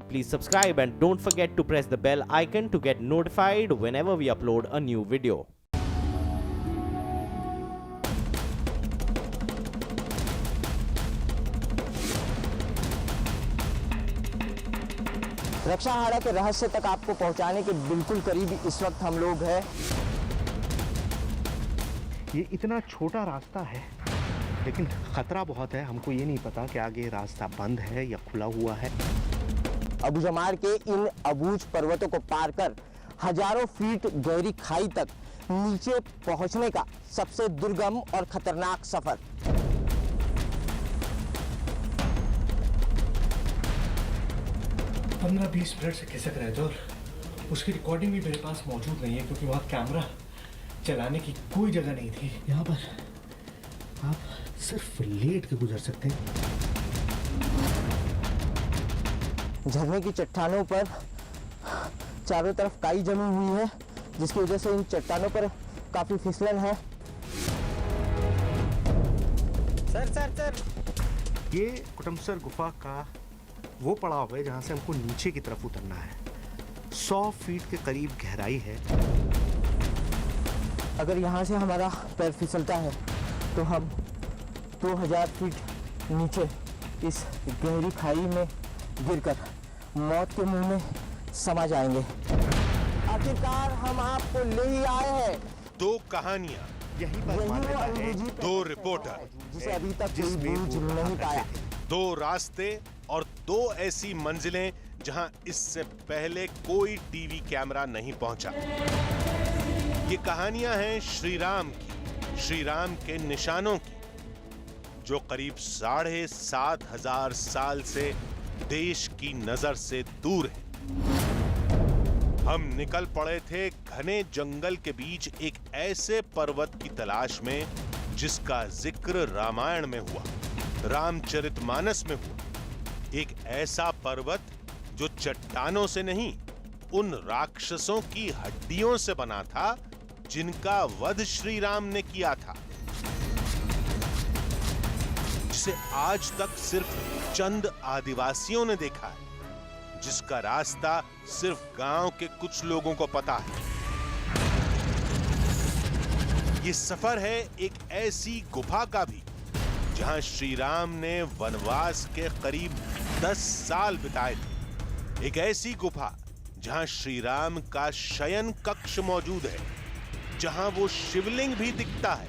please subscribe and don't forget to press the bell icon to get notified whenever we upload a new video. रक्षाहाड़ा के रहस्य तक आपको पहुंचाने के बिल्कुल करीब इस वक्त हम लोग हैं। ये इतना छोटा रास्ता है लेकिन खतरा बहुत है। हमको ये नहीं पता कि आगे रास्ता बंद है या खुला हुआ है। अबूजमार के इन अबूझ पर्वतों को पार कर हजारों फीट गहरी खाई तक नीचे पहुंचने का सबसे दुर्गम और खतरनाक सफर। 15-20 मिनट से खिसक रहे थे और उसकी रिकॉर्डिंग भी मेरे पास मौजूद नहीं है क्योंकि वहाँ कैमरा चलाने की कोई जगह नहीं थी। यहाँ पर आप सिर्फ लेट के गुजर सकते हैं। झरने की चट्टानों पर चारों तरफ काई जमी हुई है जिसकी वजह से इन चट्टानों पर काफी फिसलन है। सर ये कुटमसर गुफा का वो पड़ाव है जहाँ से हमको नीचे की तरफ उतरना है। 100 फीट के करीब गहराई है। अगर यहाँ से हमारा पैर फिसलता है तो हम 2000 फीट नीचे इस गहरी खाई में गिरकर मौत के मुंह में समा जाएंगे। आखिरकार हम आपको ले ही आए हैं। दो कहानियां, यही पर मान्यता है। दो रिपोर्टर जिसे अभी तक कोई बूझ नहीं पाया। दो रास्ते और दो ऐसी मंजिलें जहां इससे पहले कोई टीवी कैमरा नहीं पहुंचा। ये कहानियां हैं श्री राम की, श्री राम के निशानों की, जो करीब 7500 साल से देश की नजर से दूर है। हम निकल पड़े थे घने जंगल के बीच एक ऐसे पर्वत की तलाश में जिसका जिक्र रामायण में हुआ, रामचरितमानस में हुआ। एक ऐसा पर्वत जो चट्टानों से नहीं, उन राक्षसों की हड्डियों से बना था जिनका वध श्री राम ने किया था, जिसे आज तक सिर्फ चंद आदिवासियों ने देखा है, जिसका रास्ता सिर्फ गांव के कुछ लोगों को पता है। ये सफर है एक ऐसी गुफा का भी जहां श्री राम ने वनवास के करीब 10 साल बिताए थे। एक ऐसी गुफा जहां श्री राम का शयन कक्ष मौजूद है, जहां वो शिवलिंग भी दिखता है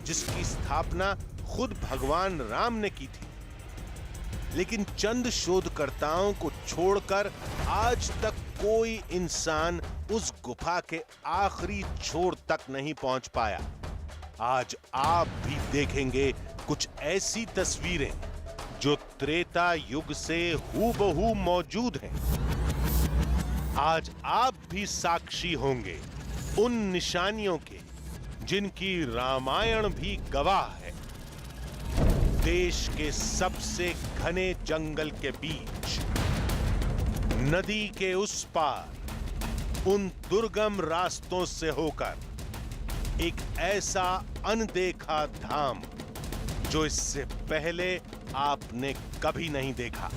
जिसकी स्थापना खुद भगवान राम ने की थी। लेकिन चंद शोधकर्ताओं को छोड़कर आज तक कोई इंसान उस गुफा के आखिरी छोर तक नहीं पहुंच पाया। आज आप भी देखेंगे कुछ ऐसी तस्वीरें जो त्रेता युग से हूबहू मौजूद हैं। आज आप भी साक्षी होंगे उन निशानियों के जिनकी रामायण भी गवाह है। देश के सबसे घने जंगल के बीच, नदी के उस पार, उन दुर्गम रास्तों से होकर एक ऐसा अनदेखा धाम जो इससे पहले आपने कभी नहीं देखा।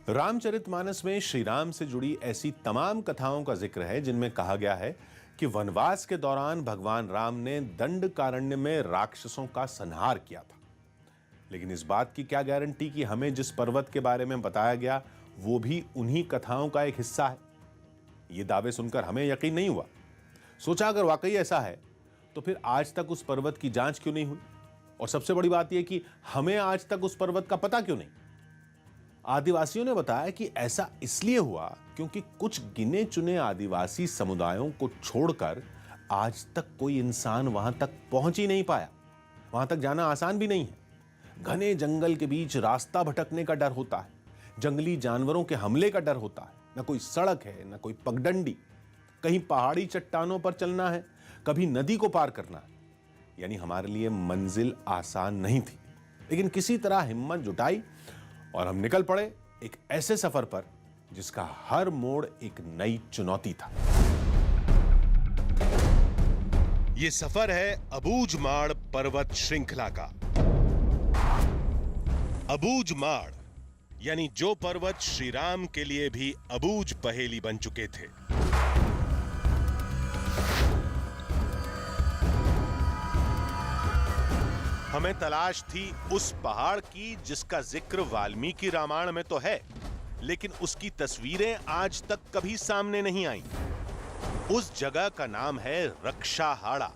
रामचरितमानस में श्री राम से जुड़ी ऐसी तमाम कथाओं का जिक्र है जिनमें कहा गया है कि वनवास के दौरान भगवान राम ने दंडकारण्य में राक्षसों का संहार किया था। लेकिन इस बात की क्या गारंटी कि हमें जिस पर्वत के बारे में बताया गया वो भी उन्हीं कथाओं का एक हिस्सा है? ये दावे सुनकर हमें यकीन नहीं हुआ। सोचा अगर वाकई ऐसा है तो फिर आज तक उस पर्वत की जांच क्यों नहीं हुई? और सबसे बड़ी बात यह कि हमें आज तक उस पर्वत का पता क्यों नहीं? आदिवासियों ने बताया कि ऐसा इसलिए हुआ क्योंकि कुछ गिने चुने आदिवासी समुदायों को छोड़कर आज तक कोई इंसान वहां तक पहुंच ही नहीं पाया। वहां तक जाना आसान भी नहीं है। घने जंगल के बीच रास्ता भटकने का डर होता है, जंगली जानवरों के हमले का डर होता है, न कोई सड़क है न कोई पगडंडी, कहीं पहाड़ी चट्टानों पर चलना है, कभी नदी को पार करना है। यानी हमारे लिए मंजिल आसान नहीं थी। लेकिन किसी तरह हिम्मत जुटाई और हम निकल पड़े एक ऐसे सफर पर जिसका हर मोड़ एक नई चुनौती था। ये सफर है अबूझमाड़ पर्वत श्रृंखला का। अबूझ माड़, यानी जो पर्वत श्री राम के लिए भी अबूझ पहेली बन चुके थे। हमें तलाश थी उस पहाड़ की जिसका जिक्र वाल्मीकि रामायण में तो है, लेकिन उसकी तस्वीरें आज तक कभी सामने नहीं आई। उस जगह का नाम है रक्षाहाड़ा,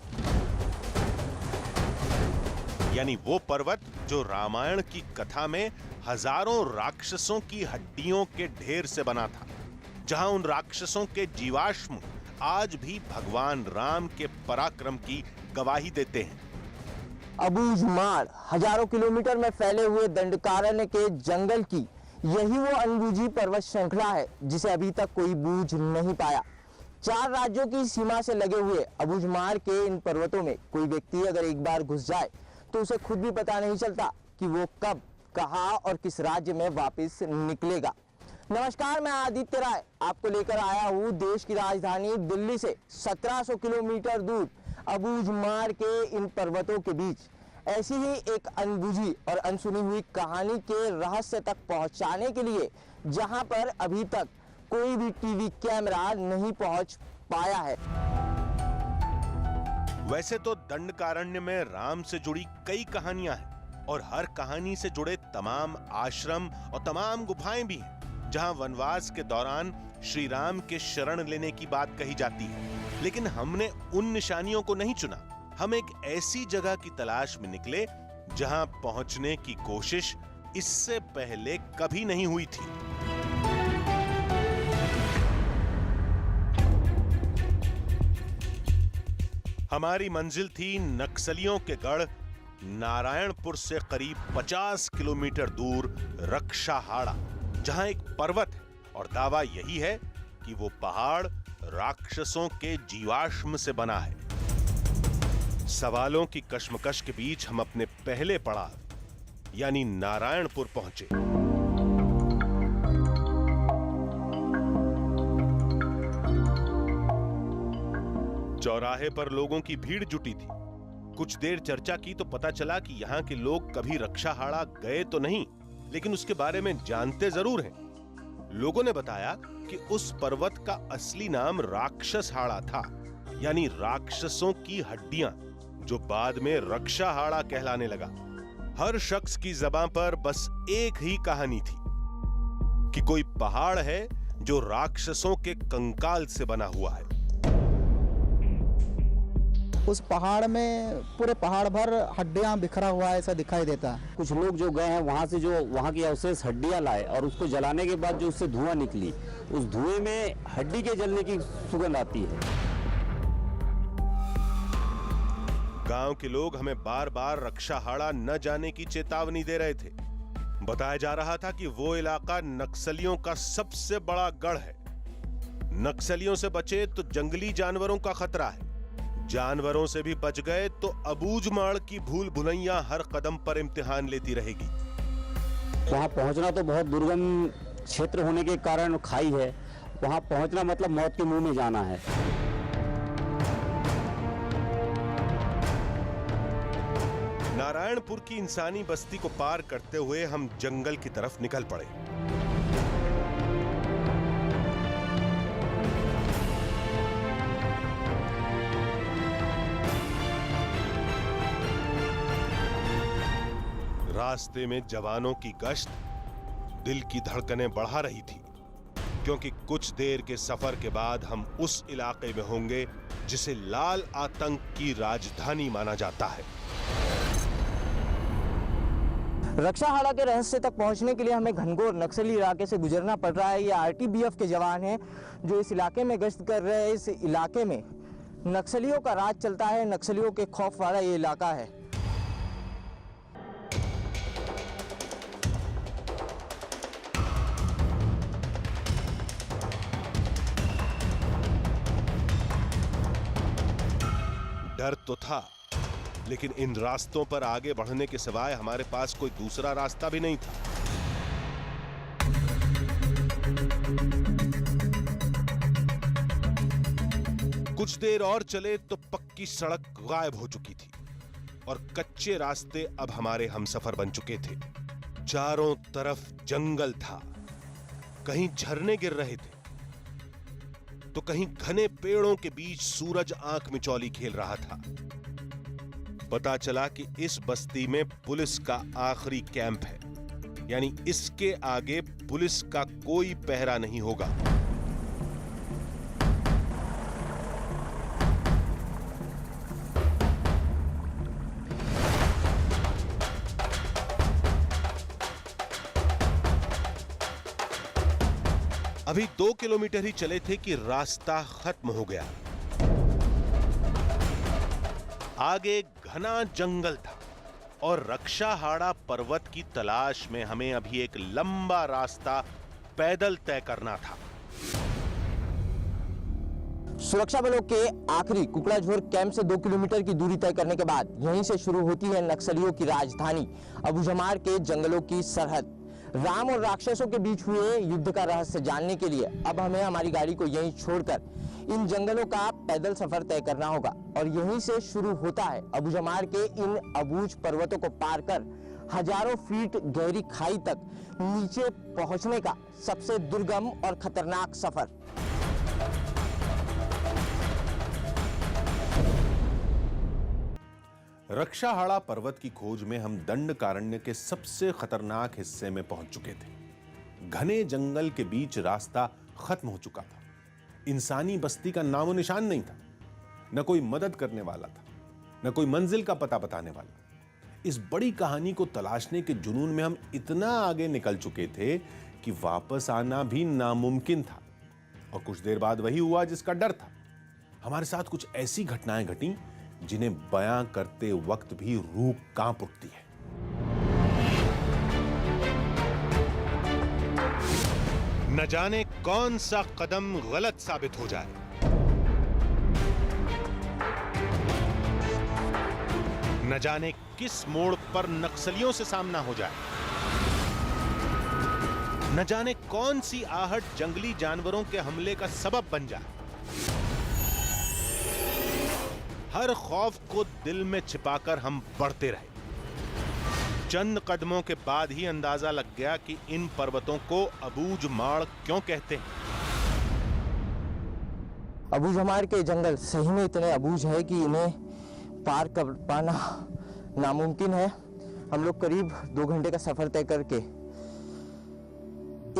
यानी वो पर्वत जो रामायण की कथा में हजारों राक्षसों की हड्डियों के ढेर से बना था, जहां उन राक्षसों के जीवाश्म आज भी भगवान राम के पराक्रम की गवाही देते हैं। अबूझ माड़ हजारों किलोमीटर में फैले हुए दंडकारण्य के जंगल की यही वो अनबूझी पर्वत श्रृंखला है जिसे अभी तक कोई बूझ नहीं पाया। 4 राज्यों की सीमा से लगे हुए अबूझ माड़ के इन पर्वतों में कोई व्यक्ति अगर एक बार घुस जाए तो उसे खुद भी पता नहीं चलता कि वो कब, कहां और किस राज्य में वापस निकलेगा। नमस्कार, मैं आदित्य राय आपको लेकर आया हूँ देश की राजधानी दिल्ली से 1700 किलोमीटर दूर अबूझ माड़ के इन पर्वतों के बीच ऐसी ही एक अनबुझी और अनसुनी हुई कहानी के रहस्य तक पहुंचाने के लिए जहां पर अभी तक कोई भी टीवी कैमरा नहीं पहुंच पाया है। वैसे तो दंडकारण्य में राम से जुड़ी कई कहानियां हैं और हर कहानी से जुड़े तमाम आश्रम और तमाम गुफाएं भी हैं, जहां वनवास के दौरान श्री राम के शरण लेने की बात कही जाती है। लेकिन हमने उन निशानियों को नहीं चुना। हम एक ऐसी जगह की तलाश में निकले जहां पहुंचने की कोशिश इससे पहले कभी नहीं हुई थी। हमारी मंजिल थी नक्सलियों के गढ़ नारायणपुर से करीब 50 किलोमीटर दूर रक्षाहाड़ा, जहां एक पर्वत है और दावा यही है कि वो पहाड़ राक्षसों के जीवाश्म से बना है। सवालों की कश्मकश के बीच हम अपने पहले पड़ाव यानी नारायणपुर पहुंचे। चौराहे पर लोगों की भीड़ जुटी थी। कुछ देर चर्चा की तो पता चला कि यहाँ के लोग कभी रक्षाहाड़ा गए तो नहीं, लेकिन उसके बारे में जानते जरूर हैं। लोगों ने बताया कि उस पर्वत का असली नाम राक्षसहाड़ा था, यानी राक्षसों की हड्डियां, जो बाद में रक्षाहाड़ा कहलाने लगा। हर शख्स की ज़बान पर बस एक ही कहानी थी कि कोई पहाड़ है जो राक्षसों के कंकाल से बना हुआ है। उस पहाड़ में पूरे पहाड़ भर हड्डियां बिखरा हुआ है, ऐसा दिखाई देता है। कुछ लोग जो गए हैं वहाँ से, जो वहाँ की अवशेष हड्डियां लाए और उसको जलाने के बाद जो उससे धुआं निकली, उस धुएं में हड्डी के जलने की सुगंध आती है। गांव के लोग हमें बार बार रक्षाहाड़ा न जाने की चेतावनी दे रहे थे। बताया जा रहा था कि वो इलाका नक्सलियों का सबसे बड़ा गढ़ है। नक्सलियों से बचे तो जंगली जानवरों का खतरा है, जानवरों से भी बच गए तो अबूझ माड़ की भूल भुलैया हर कदम पर इम्तिहान लेती रहेगी। वहाँ पहुँचना तो बहुत दुर्गम क्षेत्र होने के कारण खाई है, वहाँ पहुँचना मतलब मौत के मुंह में जाना है। नारायणपुर की इंसानी बस्ती को पार करते हुए हम जंगल की तरफ निकल पड़े। रास्ते में जवानों की गश्त दिल की धड़कनें बढ़ा रही थी, क्योंकि कुछ देर के सफर के बाद हम उस इलाके में होंगे जिसे लाल आतंक की राजधानी माना जाता है। रक्षाहाड़ा के रहस्य तक पहुंचने के लिए हमें घनघोर नक्सली इलाके से गुजरना पड़ रहा है। ये आरटीबीएफ के जवान हैं जो इस इलाके में गश्त कर रहे हैं। इस इलाके में नक्सलियों का राज चलता है, नक्सलियों के खौफ वाला ये इलाका है। डर तो था, लेकिन इन रास्तों पर आगे बढ़ने के सिवाय हमारे पास कोई दूसरा रास्ता भी नहीं था। कुछ देर और चले तो पक्की सड़क गायब हो चुकी थी और कच्चे रास्ते अब हमारे हमसफर बन चुके थे। चारों तरफ जंगल था, कहीं झरने गिर रहे थे तो कहीं घने पेड़ों के बीच सूरज आंख मिचौली खेल रहा था। पता चला कि इस बस्ती में पुलिस का आखिरी कैंप है, यानी इसके आगे पुलिस का कोई पहरा नहीं होगा। अभी 2 किलोमीटर ही चले थे कि रास्ता खत्म हो गया। आगे घना जंगल था और रक्षाहाड़ा पर्वत की तलाश में हमें अभी एक लंबा रास्ता पैदल तय करना था। सुरक्षा बलों के आखिरी कुकड़ाझोर कैंप से 2 किलोमीटर की दूरी तय करने के बाद यहीं से शुरू होती है नक्सलियों की राजधानी अबूझमार के जंगलों की सरहद। राम और राक्षसों के बीच हुए युद्ध का रहस्य जानने के लिए अब हमें हमारी गाड़ी को यहीं छोड़कर इन जंगलों का पैदल सफर तय करना होगा और यहीं से शुरू होता है अबूझमार के इन अबूझ पर्वतों को पार कर हजारों फीट गहरी खाई तक नीचे पहुंचने का सबसे दुर्गम और खतरनाक सफर। रक्षाहाड़ा पर्वत की खोज में हम दंडकारण्य के सबसे खतरनाक हिस्से में पहुंच चुके थे। घने जंगल के बीच रास्ता खत्म हो चुका था। इंसानी बस्ती का नामो निशान नहीं था, न कोई मदद करने वाला था, न कोई मंजिल का पता बताने वाला। इस बड़ी कहानी को तलाशने के जुनून में हम इतना आगे निकल चुके थे कि वापस आना भी नामुमकिन था। और कुछ देर बाद वही हुआ जिसका डर था। हमारे साथ कुछ ऐसी घटनाएं घटी जिन्हें बयां करते वक्त भी रूह कांप उठती है। न जाने कौन सा कदम गलत साबित हो जाए। न जाने किस मोड़ पर नक्सलियों से सामना हो जाए। न जाने कौन सी आहट जंगली जानवरों के हमले का सबब बन जाए। हर खौफ को दिल में छिपाकर हम बढ़ते रहे। चंद कदमों के बाद ही अंदाजा लग गया कि इन पर्वतों को अबूझमाड़ क्यों कहते हैं। अबूझमार के जंगल सही में इतने अबूझ है कि इन्हें पार कर पाना नामुमकिन है। हम लोग करीब 2 घंटे का सफर तय करके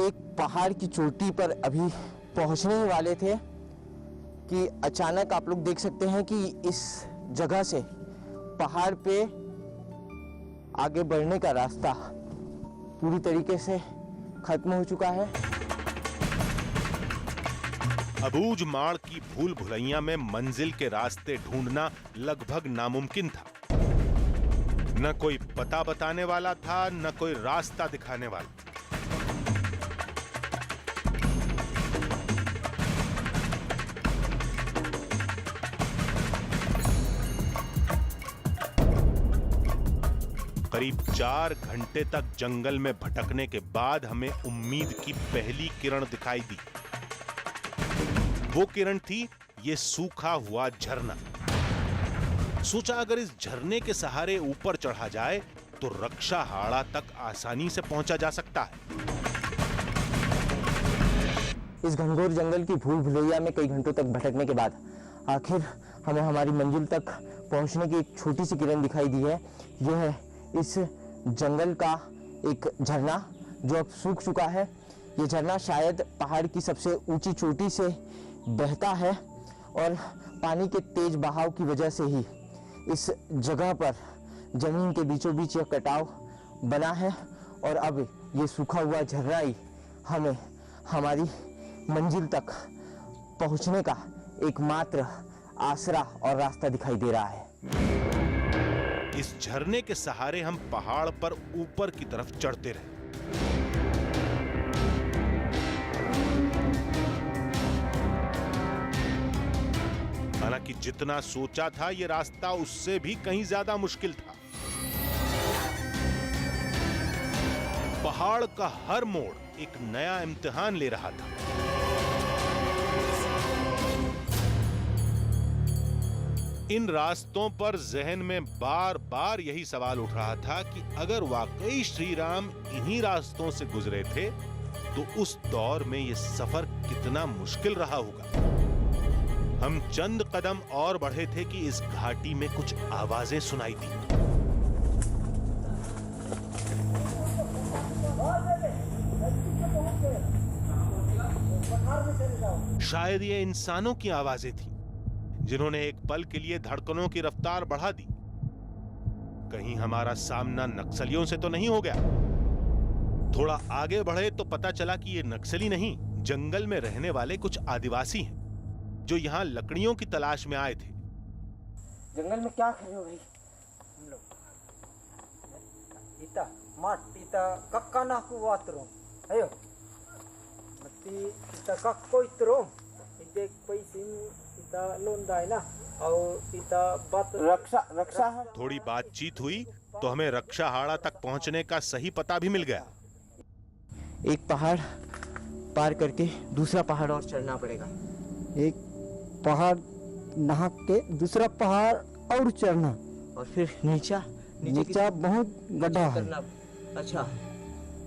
एक पहाड़ की चोटी पर अभी पहुंचने ही वाले थे कि अचानक आप लोग देख सकते हैं कि इस जगह से पहाड़ पे आगे बढ़ने का रास्ता पूरी तरीके से खत्म हो चुका है। अबूझमाड़ की भूल भुलैया में मंजिल के रास्ते ढूंढना लगभग नामुमकिन था। न कोई पता बताने वाला था, न कोई रास्ता दिखाने वाला। करीब 4 घंटे तक जंगल में भटकने के बाद हमें उम्मीद की पहली किरण दिखाई दी। वो किरण थी ये सूखा हुआ झरना। सोचा अगर इस झरने के सहारे ऊपर चढ़ा जाए तो रक्षाहाड़ा तक आसानी से पहुंचा जा सकता है। इस घनघोर जंगल की भूल भुलैया में कई घंटों तक भटकने के बाद आखिर हमें हमारी मंजिल तक पहुंचने की एक छोटी सी किरण दिखाई दी है। यह है इस जंगल का एक झरना जो अब सूख चुका है। ये झरना शायद पहाड़ की सबसे ऊंची चोटी से बहता है और पानी के तेज बहाव की वजह से ही इस जगह पर जमीन के बीचों बीच यह कटाव बना है और अब ये सूखा हुआ झरना ही हमें हमारी मंजिल तक पहुंचने का एकमात्र आसरा और रास्ता दिखाई दे रहा है। इस झरने के सहारे हम पहाड़ पर ऊपर की तरफ चढ़ते रहे। हालांकि जितना सोचा था यह रास्ता उससे भी कहीं ज्यादा मुश्किल था। पहाड़ का हर मोड़ एक नया इम्तिहान ले रहा था। इन रास्तों पर जहन में बार बार यही सवाल उठ रहा था कि अगर वाकई श्री राम इन्हीं रास्तों से गुजरे थे तो उस दौर में यह सफर कितना मुश्किल रहा होगा। हम चंद कदम और बढ़े थे कि इस घाटी में कुछ आवाजें सुनाई दी। शायद ये इंसानों की आवाजें थी जिन्होंने एक पल के लिए धड़कनों की रफ्तार बढ़ा दी। कहीं हमारा सामना नक्सलियों से तो नहीं हो गया। थोड़ा आगे बढ़े तो पता चला कि ये नक्सली नहीं, जंगल में रहने वाले कुछ आदिवासी हैं जो यहाँ लकड़ियों की तलाश में आए थे। जंगल में क्या कर रहे हो भाई? हम लोग इता माट इता कक्का ना को वातरो अयो मती इता कक्को इतरो इते पैसिन इता लोंदा है ना और इता बात रक्षा है। थोड़ी बातचीत हुई तो हमें रक्षाहाड़ा तक पहुंचने का सही पता भी मिल गया। एक पहाड़ पार करके दूसरा पहाड़ और चढ़ना पड़ेगा। एक पहाड़ नहा के दूसरा पहाड़ और चढ़ना, और फिर नीचा बहुत गड्ढा है। अच्छा,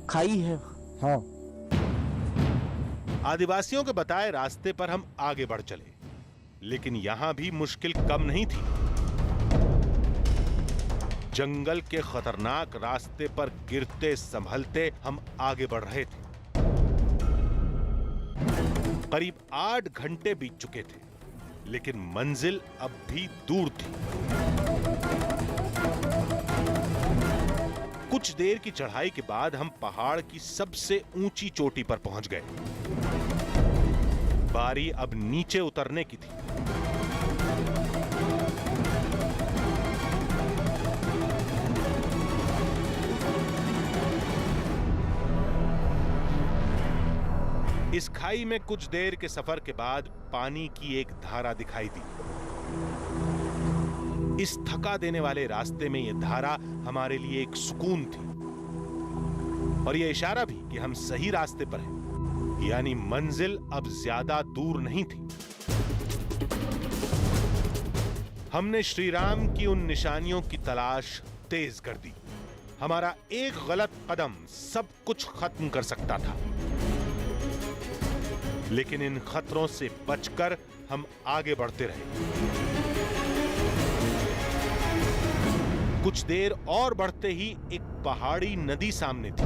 खाई है। हाँ, आदिवासियों के बताए रास्ते पर हम आगे बढ़ चले, लेकिन यहां भी मुश्किल कम नहीं थी। जंगल के खतरनाक रास्ते पर गिरते संभलते हम आगे बढ़ रहे थे। करीब 8 घंटे बीत चुके थे, लेकिन मंजिल अब भी दूर थी। कुछ देर की चढ़ाई के बाद हम पहाड़ की सबसे ऊंची चोटी पर पहुंच गए। बारी अब नीचे उतरने की थी। इस खाई में कुछ देर के सफर के बाद पानी की एक धारा दिखाई दी। इस थका देने वाले रास्ते में यह धारा हमारे लिए एक सुकून थी और यह इशारा भी कि हम सही रास्ते पर हैं, यानी मंजिल अब ज्यादा दूर नहीं थी। हमने श्री राम की उन निशानियों की तलाश तेज कर दी। हमारा एक गलत कदम सब कुछ खत्म कर सकता था, लेकिन इन खतरों से बचकर हम आगे बढ़ते रहे। कुछ देर और बढ़ते ही एक पहाड़ी नदी सामने थी।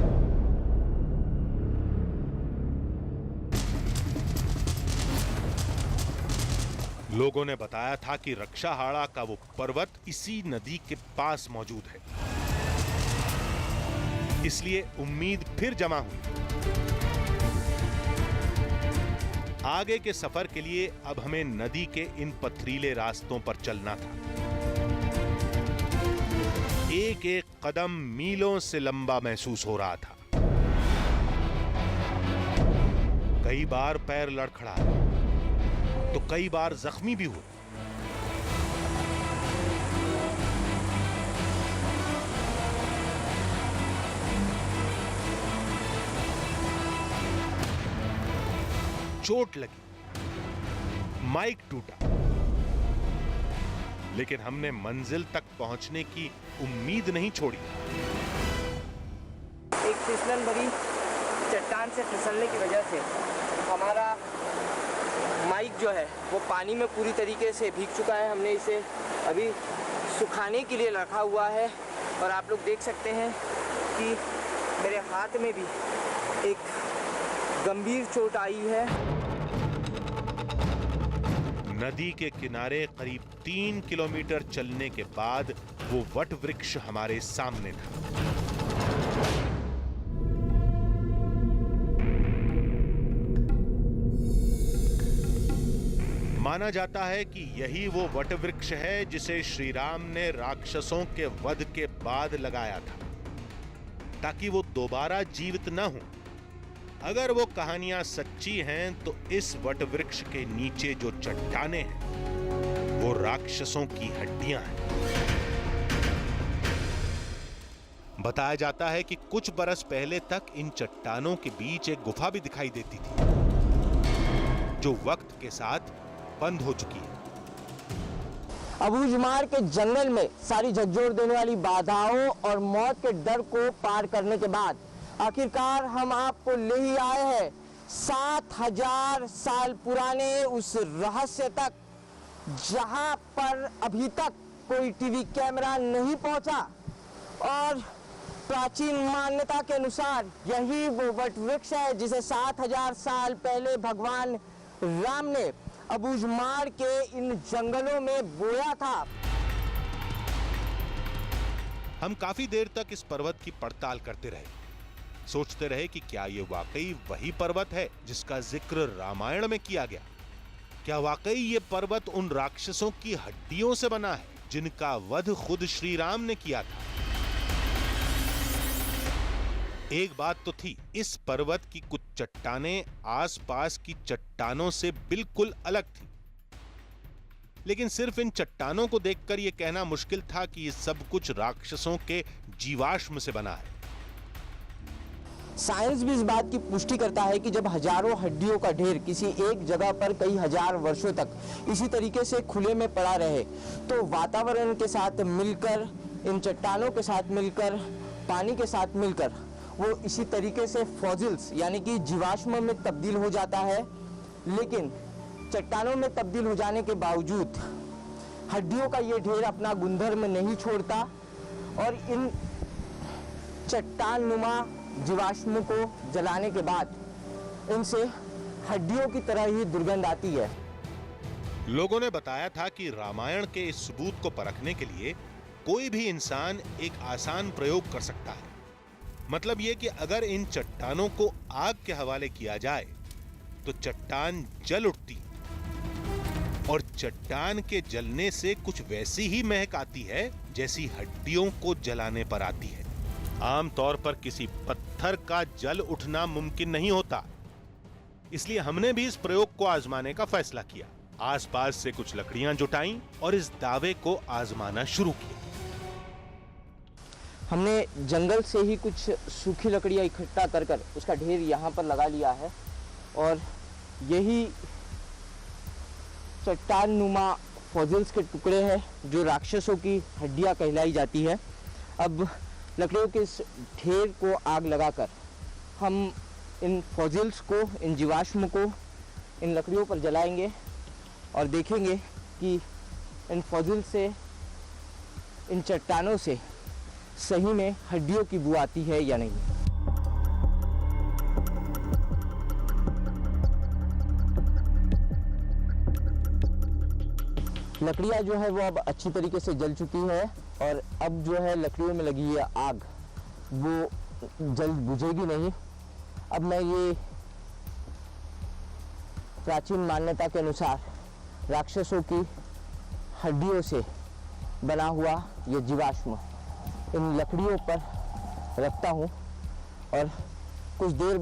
लोगों ने बताया था कि रक्षाहाड़ा का वो पर्वत इसी नदी के पास मौजूद है, इसलिए उम्मीद फिर जमा हुई। आगे के सफर के लिए अब हमें नदी के इन पथरीले रास्तों पर चलना था। एक एक कदम मीलों से लंबा महसूस हो रहा था। कई बार पैर लड़खड़ाए तो कई बार जख्मी भी हुए। चोट लगी, माइक टूटा, लेकिन हमने मंजिल तक पहुंचने की उम्मीद नहीं छोड़ी। एक फिसलन भरी चट्टान से फिसलने की वजह से हमारा माइक जो है वो पानी में पूरी तरीके से भीग चुका है। हमने इसे अभी सुखाने के लिए रखा हुआ है और आप लोग देख सकते हैं कि मेरे हाथ में भी एक गंभीर चोट आई है। नदी के किनारे करीब 3 किलोमीटर चलने के बाद वो वट वृक्ष हमारे सामने था। माना जाता है कि यही वो वट वृक्ष है जिसे श्री राम ने राक्षसों के वध के बाद लगाया था, ताकि वो दोबारा जीवित न हो। अगर वो कहानियां सच्ची हैं तो इस वट वृक्ष के नीचे जो चट्टानें हैं वो राक्षसों की हड्डियां हैं। बताया जाता है कि कुछ बरस पहले तक इन चट्टानों के बीच एक गुफा भी दिखाई देती थी, जो वक्त के साथ बंद हो चुकी है। अबूझमाड़ के जंगल में सारी झकझोर देने वाली बाधाओं और मौत के डर को पार करने के बाद आखिरकार हम आपको ले ही आए हैं 7000 साल पुराने उस रहस्य तक, जहां पर अभी तक कोई टीवी कैमरा नहीं पहुंचा। और प्राचीन मान्यता के अनुसार यही वो वट वृक्ष है जिसे 7000 साल पहले भगवान राम ने अबूझमाड़ के इन जंगलों में बोया था। हम काफी देर तक इस पर्वत की पड़ताल करते रहे, सोचते रहे कि क्या ये वाकई वही पर्वत है जिसका जिक्र रामायण में किया गया। क्या वाकई ये पर्वत उन राक्षसों की हड्डियों से बना है जिनका वध खुद श्री राम ने किया था। एक बात तो थी, इस पर्वत की कुछ चट्टानें आसपास की चट्टानों से बिल्कुल अलग थी, लेकिन सिर्फ इन चट्टानों को देखकर यह कहना मुश्किल था कि ये सब कुछ राक्षसों के जीवाश्म से बना है। साइंस भी इस बात की पुष्टि करता है कि जब हजारों हड्डियों का ढेर किसी एक जगह पर कई हजार वर्षों तक इसी तरीके से खुले में पड़ा रहे, तो वातावरण के साथ मिलकर, इन चट्टानों के साथ मिलकर, पानी के साथ मिलकर वो इसी तरीके से फॉसिल्स यानी कि जीवाश्म में तब्दील हो जाता है। लेकिन चट्टानों में तब्दील हो जाने के बावजूद हड्डियों का ये ढेर अपना गुणधर्म नहीं छोड़ता और इन चट्टान नुमा जीवाश्म को जलाने के बाद इनसे हड्डियों की तरह ही दुर्गंध आती है। लोगों ने बताया था कि रामायण के इस सबूत को परखने के लिए कोई भी इंसान एक आसान प्रयोग कर सकता है। मतलब यह कि अगर इन चट्टानों को आग के हवाले किया जाए तो चट्टान जल उठती और चट्टान के जलने से कुछ वैसी ही महक आती है जैसी हड्डियों को जलाने पर आती है। आमतौर पर किसी पत्थर का जल उठना मुमकिन नहीं होता, इसलिए हमने भी इस प्रयोग को आजमाने का फैसला किया। आसपास से कुछ लकड़ियां जुटाईं और इस दावे को आजमाना शुरू किया। हमने जंगल से ही कुछ सूखी लकड़ियां इकट्ठा कर कर उसका ढेर यहाँ पर लगा लिया है और यही चट्टान नुमा फॉसिल्स के टुकड़े हैं जो राक्षसों की हड्डियां कहलाई जाती है। अब लकड़ियों के इस ढेर को आग लगाकर हम इन फॉसिल्स को, इन जीवाश्म को इन लकड़ियों पर जलाएंगे और देखेंगे कि इन फॉसिल से, इन चट्टानों से सही में हड्डियों की बू आती है या नहीं। लकड़ियाँ जो है वो अब अच्छी तरीके से जल चुकी है और अब जो है लकड़ियों में लगी है आग, वो जल्द बुझेगी नहीं। अब मैं ये प्राचीन मान्यता के अनुसार राक्षसों की हड्डियों से बना हुआ ये जीवाश्म इन लकड़ियों पर रखता हूँ और कुछ देर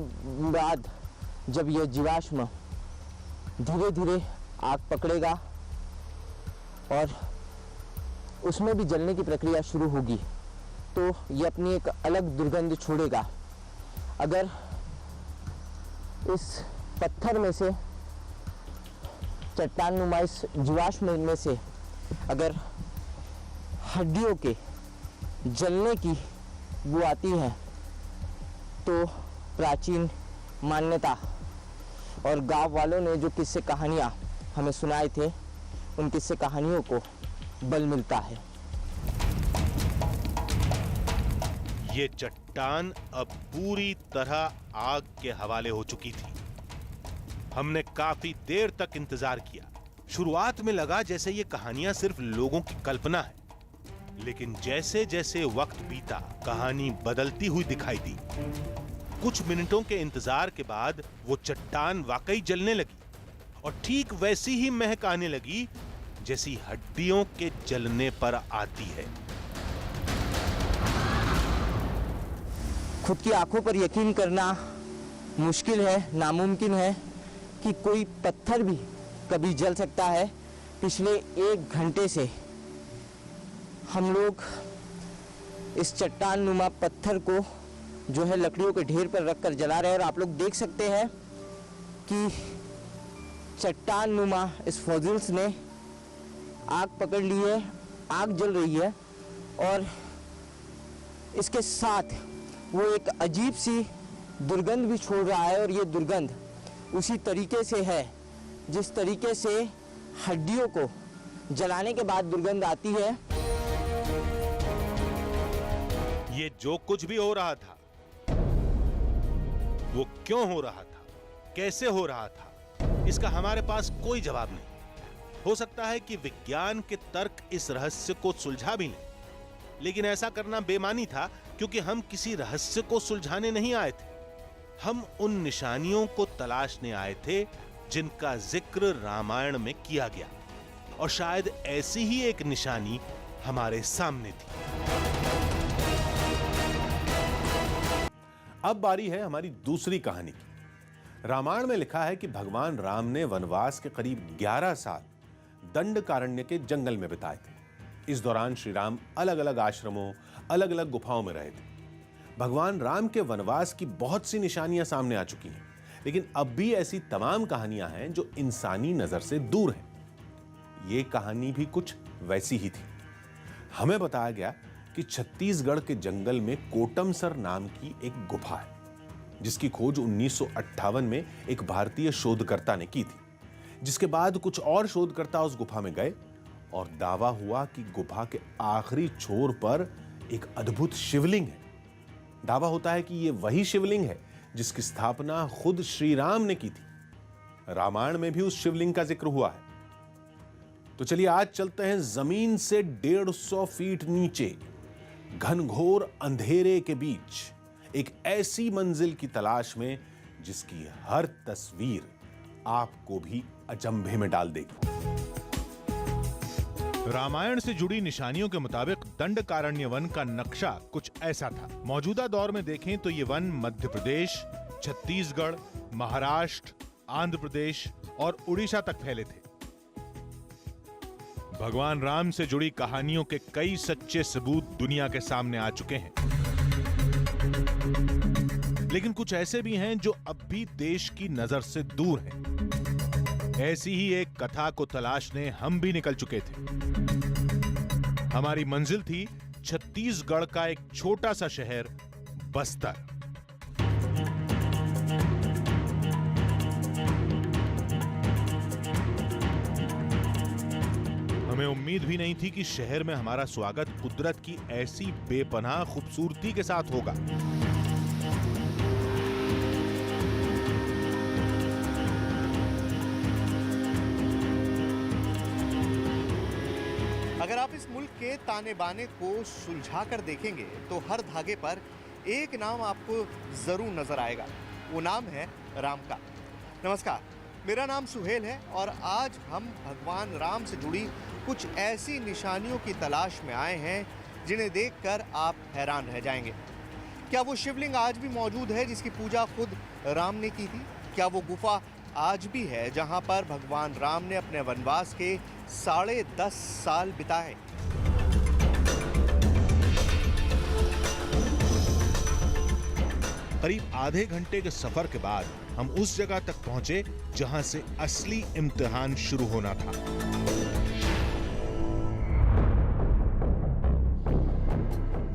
बाद जब ये जीवाश्म धीरे धीरे आग पकड़ेगा और उसमें भी जलने की प्रक्रिया शुरू होगी तो ये अपनी एक अलग दुर्गंध छोड़ेगा। अगर इस पत्थर में से, चट्टान नुमा इस जीवाश्म में से अगर हड्डियों के जलने की बू आती है तो प्राचीन मान्यता और गांव वालों ने जो किस्से कहानियाँ हमें सुनाए थे, उन किस्से कहानियों को बल मिलता है। ये चट्टान अब पूरी तरह आग के हवाले हो चुकी थी। हमने काफी देर तक इंतजार किया। शुरुआत में लगा जैसे ये कहानियां सिर्फ लोगों की कल्पना है, लेकिन जैसे जैसे वक्त बीता कहानी बदलती हुई दिखाई दी। कुछ मिनटों के इंतजार के बाद वो चट्टान वाकई जलने लगी और ठीक वैसी ही महक आने लगी जैसी हड्डियों के जलने पर आती है। खुद की आंखों पर यकीन करना मुश्किल है, नामुमकिन है कि कोई पत्थर भी कभी जल सकता है। पिछले 1 घंटे से हम लोग इस चट्टान नुमा पत्थर को जो है लकड़ियों के ढेर पर रखकर जला रहे हैं और आप लोग देख सकते हैं कि चट्टान नुमा इस फॉसिल्स ने आग पकड़ ली है, आग जल रही है और इसके साथ वो एक अजीब सी दुर्गंध भी छोड़ रहा है। और ये दुर्गंध उसी तरीके से है जिस तरीके से हड्डियों को जलाने के बाद दुर्गंध आती है। ये जो कुछ भी हो रहा था वो क्यों हो रहा था, कैसे हो रहा था, इसका हमारे पास कोई जवाब नहीं। हो सकता है कि विज्ञान के तर्क इस रहस्य को सुलझा भी लें, लेकिन ऐसा करना बेमानी था क्योंकि हम किसी रहस्य को सुलझाने नहीं आए थे। हम उन निशानियों को तलाशने आए थे जिनका जिक्र रामायण में किया गया, और शायद ऐसी ही एक निशानी हमारे सामने थी। अब बारी है हमारी दूसरी कहानी की। रामायण में लिखा है कि भगवान राम ने वनवास के करीब 11 साल दंडकारण्य के जंगल में बिताए थे। इस दौरान श्री राम अलग अलग आश्रमों, अलग अलग गुफाओं में रहे थे। भगवान राम के वनवास की बहुत सी निशानियां सामने आ चुकी हैं, लेकिन अब भी ऐसी तमाम कहानियां हैं जो इंसानी नजर से दूर हैं। ये कहानी भी कुछ वैसी ही थी। हमें बताया गया कि छत्तीसगढ़ के जंगल में कोटमसर नाम की एक गुफा है, जिसकी खोज 1958 में एक भारतीय शोधकर्ता ने की थी। जिसके बाद कुछ और शोधकर्ता उस गुफा में गए और दावा हुआ कि गुफा के आखिरी छोर पर एक अद्भुत शिवलिंग है। दावा होता है कि यह वही शिवलिंग है जिसकी स्थापना खुद श्री राम ने की थी। रामायण में भी उस शिवलिंग का जिक्र हुआ है। तो चलिए आज चलते हैं जमीन से 150 फीट नीचे घनघोर अंधेरे के बीच एक ऐसी मंजिल की तलाश में जिसकी हर तस्वीर आपको भी अचंभे में डाल देगी। रामायण से जुड़ी निशानियों के मुताबिक दंडकारण्य वन का नक्शा कुछ ऐसा था। मौजूदा दौर में देखें तो ये वन मध्य प्रदेश, छत्तीसगढ़, महाराष्ट्र, आंध्र प्रदेश और उड़ीसा तक फैले थे। भगवान राम से जुड़ी कहानियों के कई सच्चे सबूत दुनिया के सामने आ चुके हैं, लेकिन कुछ ऐसे भी हैं जो अब भी देश की नजर से दूर हैं। ऐसी ही एक कथा को तलाशने हम भी निकल चुके थे। हमारी मंजिल थी छत्तीसगढ़ का एक छोटा सा शहर बस्तर। हमें उम्मीद भी नहीं थी कि शहर में हमारा स्वागत कुदरत की ऐसी बेपनाह खूबसूरती के साथ होगा। अगर आप इस मुल्क के ताने बाने को सुलझा कर देखेंगे तो हर धागे पर एक नाम आपको जरूर नजर आएगा। वो नाम है राम का। नमस्कार, मेरा नाम सुहेल है और आज हम भगवान राम से जुड़ी कुछ ऐसी निशानियों की तलाश में आए हैं जिन्हें देखकर आप हैरान रह जाएंगे। क्या वो शिवलिंग आज भी मौजूद है जिसकी पूजा खुद राम ने की थी? क्या वो गुफा आज भी है जहां पर भगवान राम ने अपने वनवास के 10.5 साल बिताए? करीब आधे घंटे के सफर के बाद हम उस जगह तक पहुंचे जहां से असली इम्तिहान शुरू होना था।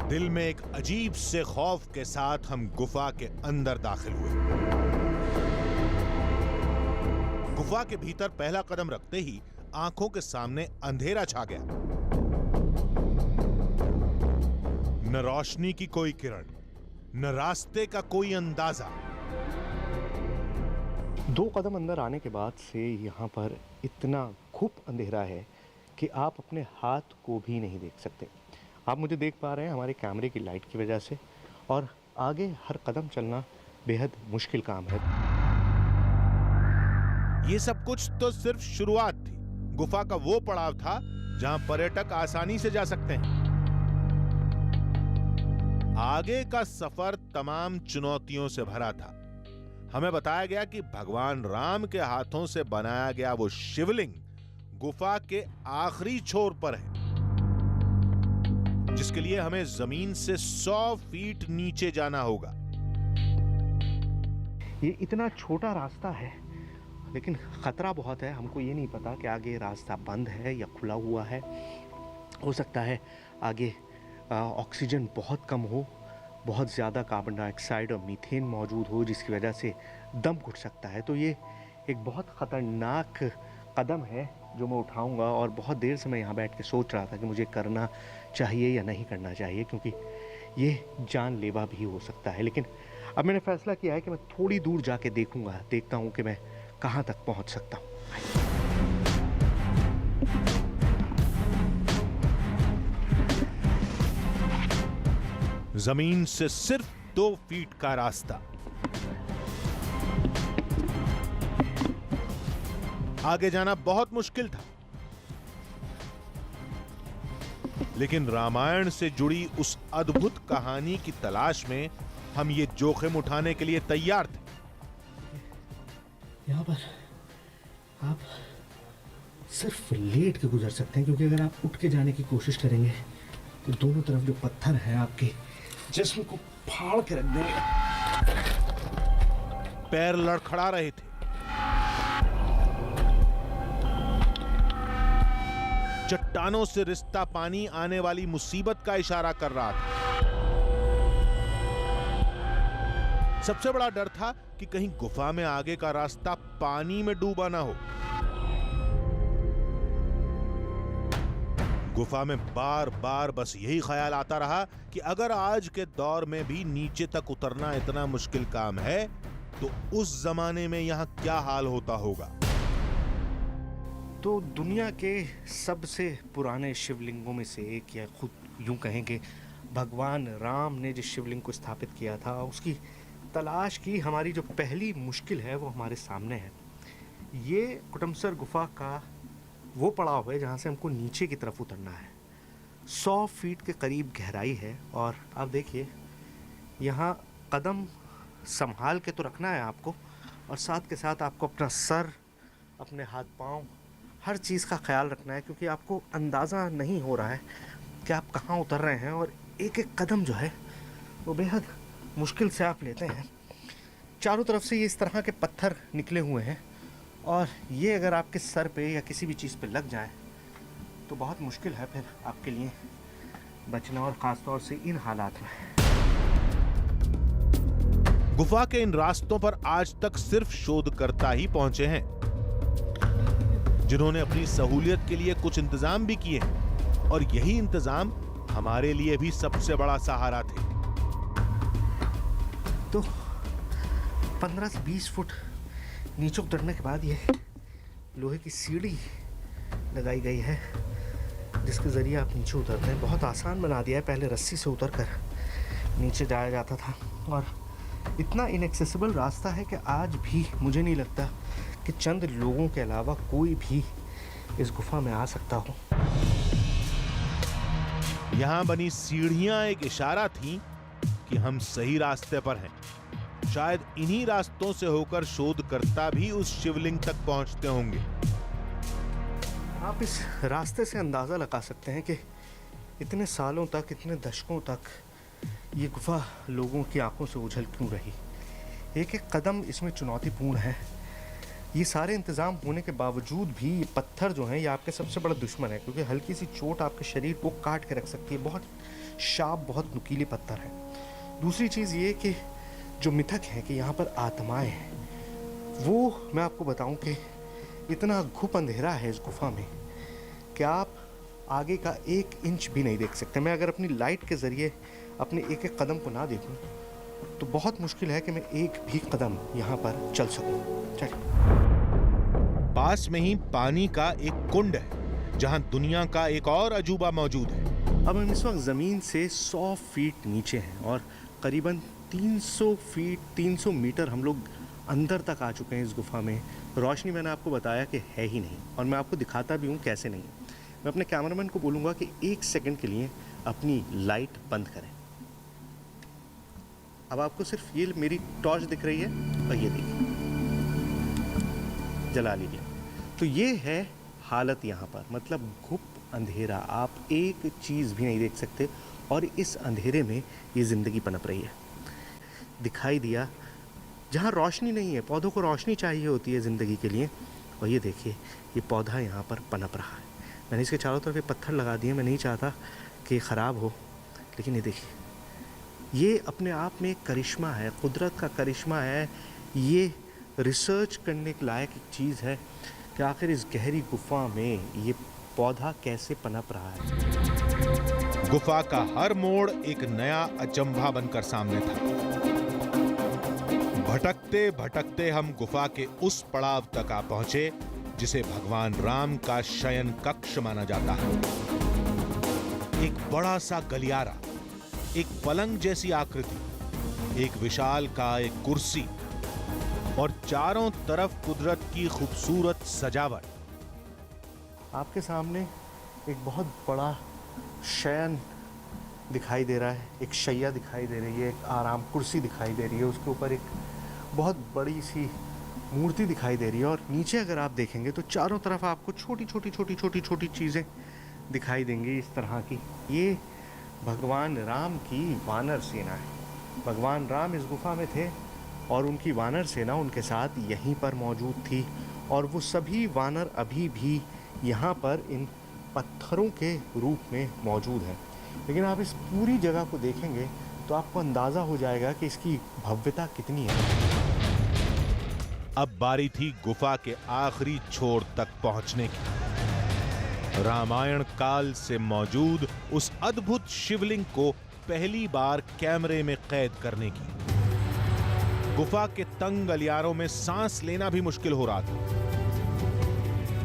दिल में एक अजीब से खौफ के साथ हम गुफा के अंदर दाखिल हुए। गुफा के भीतर पहला कदम रखते ही आंखों के सामने अंधेरा छा गया। न रोशनी की कोई किरण, न रास्ते का कोई अंदाजा। 2 कदम अंदर आने के बाद से यहाँ पर इतना खूब अंधेरा है कि आप अपने हाथ को भी नहीं देख सकते। आप मुझे देख पा रहे हैं हमारे कैमरे की लाइट की वजह से, और आगे हर कदम चलना बेहद मुश्किल काम है। ये सब कुछ तो सिर्फ शुरुआत थी। गुफा का वो पड़ाव था जहां पर्यटक आसानी से जा सकते हैं। आगे का सफर तमाम चुनौतियों से भरा था। हमें बताया गया कि भगवान राम के हाथों से बनाया गया वो शिवलिंग गुफा के आखिरी छोर पर है, जिसके लिए हमें जमीन से 100 फीट नीचे जाना होगा। ये इतना छोटा रास्ता है लेकिन ख़तरा बहुत है। हमको ये नहीं पता कि आगे रास्ता बंद है या खुला हुआ है। हो सकता है आगे ऑक्सीजन बहुत कम हो, बहुत ज़्यादा कार्बन डाइऑक्साइड और मीथेन मौजूद हो, जिसकी वजह से दम घुट सकता है। तो ये एक बहुत ख़तरनाक कदम है जो मैं उठाऊंगा, और बहुत देर से मैं यहाँ बैठ के सोच रहा था कि मुझे करना चाहिए या नहीं करना चाहिए, क्योंकि ये जानलेवा भी हो सकता है। लेकिन अब मैंने फैसला किया है कि मैं थोड़ी दूर जाके देखता हूँ कि मैं कहाँ तक पहुँच सकता हूँ। जमीन से सिर्फ 2 फीट का रास्ता। आगे जाना बहुत मुश्किल था, लेकिन रामायण से जुड़ी उस अद्भुत कहानी की तलाश में हम ये जोखिम उठाने के लिए तैयार थे। यहाँ पर आप सिर्फ लेट के गुजर सकते हैं, क्योंकि अगर आप उठ के जाने की कोशिश करेंगे तो दोनों तरफ जो पत्थर हैं आपके जिस्म को फाड़ के रख देंगे। पैर लड़खड़ा रहे थे। चट्टानों से रिश्ता पानी आने वाली मुसीबत का इशारा कर रहा था। सबसे बड़ा डर था कि कहीं गुफा में आगे का रास्ता पानी में डूबा ना हो। गुफा में बार बार बस यही ख्याल आता रहा कि अगर आज के दौर में भी नीचे तक उतरना इतना मुश्किल काम है, तो उस जमाने में यहां क्या हाल होता होगा। तो दुनिया के सबसे पुराने शिवलिंगों में से एक, या खुद यूं कहें कि भगवान राम ने जिस शिवलिंग को स्थापित किया था, उसकी तलाश की हमारी जो पहली मुश्किल है वो हमारे सामने है। ये कुटुमसर गुफा का वो पड़ाव है जहाँ से हमको नीचे की तरफ उतरना है। 100 फीट के करीब गहराई है, और आप देखिए यहाँ कदम संभाल के तो रखना है आपको, और साथ के साथ आपको अपना सर, अपने हाथ पांव, हर चीज़ का ख्याल रखना है, क्योंकि आपको अंदाज़ा नहीं हो रहा है कि आप कहाँ उतर रहे हैं, और एक एक कदम जो है वो बेहद मुश्किल से आप लेते हैं। चारों तरफ से ये इस तरह के पत्थर निकले हुए हैं, और ये अगर आपके सर पे या किसी भी चीज़ पे लग जाए तो बहुत मुश्किल है फिर आपके लिए बचना, और ख़ास तौर से इन हालात में। गुफा के इन रास्तों पर आज तक सिर्फ शोधकर्ता ही पहुंचे हैं, जिन्होंने अपनी सहूलियत के लिए कुछ इंतजाम भी किए हैं, और यही इंतजाम हमारे लिए भी सबसे बड़ा सहारा थे। तो 15 से 20 फुट नीचे उतरने के बाद ये लोहे की सीढ़ी लगाई गई है, जिसके ज़रिए आप नीचे उतरते हैं। बहुत आसान बना दिया है, पहले रस्सी से उतरकर नीचे जाया जाता था, और इतना इनएक्सेसिबल रास्ता है कि आज भी मुझे नहीं लगता कि चंद लोगों के अलावा कोई भी इस गुफा में आ सकता हो। यहां बनी सीढ़ियां एक इशारा थी कि हम सही रास्ते पर हैं। शायद इन्हीं रास्तों से होकर शोधकर्ता भी उस शिवलिंग तक पहुंचते होंगे। आप इस रास्ते से अंदाज़ा लगा सकते हैं कि इतने सालों तक, इतने दशकों तक ये गुफा लोगों की आंखों से ओझल क्यों रही। एक एक कदम इसमें चुनौतीपूर्ण है। ये सारे इंतज़ाम होने के बावजूद भी ये पत्थर जो हैं ये आपके सबसे बड़ा दुश्मन है, क्योंकि हल्की सी चोट आपके शरीर को काट के रख सकती है। बहुत शार्प, बहुत नुकीले पत्थर है। दूसरी चीज़ ये कि जो मिथक है कि यहाँ पर आत्माएं हैं, वो मैं आपको बताऊं कि इतना घुप अंधेरा है इस गुफा में कि आप आगे का 1 इंच भी नहीं देख सकते। मैं अगर अपनी लाइट के ज़रिए अपने एक एक कदम को ना देखूं तो बहुत मुश्किल है कि मैं एक भी कदम यहाँ पर चल सकूं। चलिए। पास में ही पानी का एक कुंड है, जहां दुनिया का एक और अजूबा मौजूद है। अब हम इस वक्त ज़मीन से 100 फीट नीचे हैं, और करीबन 300 मीटर हम लोग अंदर तक आ चुके हैं इस गुफा में। रोशनी मैंने आपको बताया कि है ही नहीं, और मैं आपको दिखाता भी हूँ कैसे नहीं। मैं अपने कैमरामैन को बोलूँगा कि 1 सेकंड के लिए अपनी लाइट बंद करें। अब आपको सिर्फ ये मेरी टॉर्च दिख रही है, और ये देखिए, जला लीजिए। तो ये है हालत यहाँ पर, मतलब घुप अंधेरा, आप एक चीज़ भी नहीं देख सकते, और इस अंधेरे में ये ज़िंदगी पनप रही है। दिखाई दिया जहाँ रोशनी नहीं है, पौधों को रोशनी चाहिए होती है ज़िंदगी के लिए, और ये देखिए ये पौधा यहाँ पर पनप रहा है। मैंने इसके चारों तरफ ये पत्थर लगा दिए, मैं नहीं चाहता कि ख़राब हो, लेकिन ये देखिए ये अपने आप में एक करिश्मा है, कुदरत का करिश्मा है। ये रिसर्च करने के लायक एक चीज़ है कि आखिर इस गहरी गुफा में ये पौधा कैसे पनप रहा है। गुफा का हर मोड़ एक नया अचंभा बनकर सामने था। भटकते भटकते हम गुफा के उस पड़ाव तक आ पहुंचे जिसे भगवान राम का शयन कक्ष माना जाता है। एक बड़ा सा गलियारा, एक पलंग जैसी आकृति, एक विशाल का एक कुर्सी और चारों तरफ कुदरत की खूबसूरत सजावट। आपके सामने एक बहुत बड़ा शयन दिखाई दे रहा है, एक शैया दिखाई दे रही है, एक आराम कुर्सी दिखाई दे रही है, उसके ऊपर एक बहुत बड़ी सी मूर्ति दिखाई दे रही है, और नीचे अगर आप देखेंगे तो चारों तरफ आपको छोटी छोटी चीज़ें दिखाई देंगी इस तरह की। ये भगवान राम की वानर सेना है। भगवान राम इस गुफा में थे और उनकी वानर सेना उनके साथ यहीं पर मौजूद थी, और वो सभी वानर अभी भी यहाँ पर इन पत्थरों के रूप में मौजूद हैं। लेकिन आप इस पूरी जगह को देखेंगे तो आपको अंदाज़ा हो जाएगा कि इसकी भव्यता कितनी है। अब बारी थी गुफा के आखिरी छोर तक पहुंचने की। रामायण काल से मौजूद उस अद्भुत शिवलिंग को पहली बार कैमरे में कैद करने की। गुफा के तंग गलियारों में सांस लेना भी मुश्किल हो रहा था,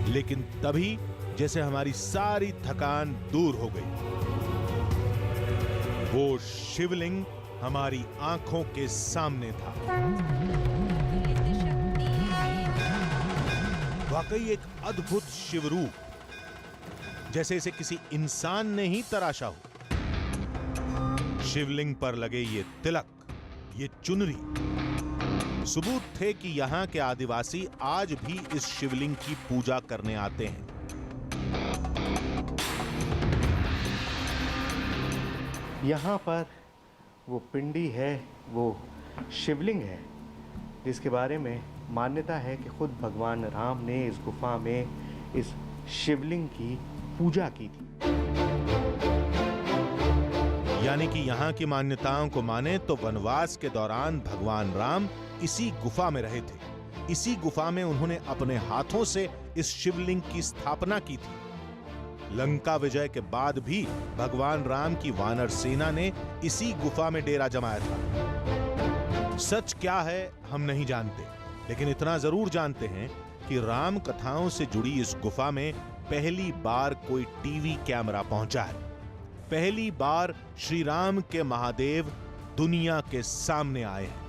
लेकिन तभी जैसे हमारी सारी थकान दूर हो गई। वो शिवलिंग हमारी आंखों के सामने था। वाकई एक अद्भुत शिवरूप, जैसे इसे किसी इंसान ने ही तराशा हो। शिवलिंग पर लगे ये तिलक, ये चुनरी सबूत थे कि यहां के आदिवासी आज भी इस शिवलिंग की पूजा करने आते हैं। यहाँ पर वो पिंडी है, वो शिवलिंग है, जिसके बारे में मान्यता है कि खुद भगवान राम ने इस गुफा में इस शिवलिंग की पूजा की थी। यानी कि यहां की मान्यताओं को माने तो वनवास के दौरान भगवान राम इसी गुफा में रहे थे। इसी गुफा में उन्होंने अपने हाथों से इस शिवलिंग की स्थापना की थी। लंका विजय के बाद भी भगवान राम की वानर सेना ने इसी गुफा में डेरा जमाया था। सच क्या है हम नहीं जानते, लेकिन इतना जरूर जानते हैं कि राम कथाओं से जुड़ी इस गुफा में पहली बार कोई टीवी कैमरा पहुंचा है। पहली बार श्री राम के महादेव दुनिया के सामने आए हैं।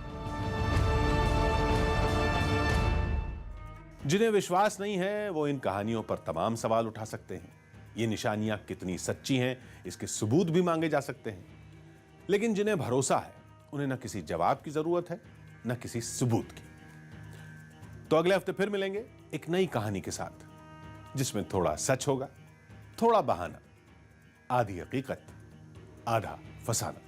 जिन्हें विश्वास नहीं है वो इन कहानियों पर तमाम सवाल उठा सकते हैं। ये निशानियां कितनी सच्ची हैं इसके सबूत भी मांगे जा सकते हैं। लेकिन जिन्हें भरोसा है उन्हें न किसी जवाब की जरूरत है न किसी सबूत की। तो अगले हफ्ते फिर मिलेंगे एक नई कहानी के साथ, जिसमें थोड़ा सच होगा, थोड़ा बहाना, आधी हकीकत, आधा फसाना।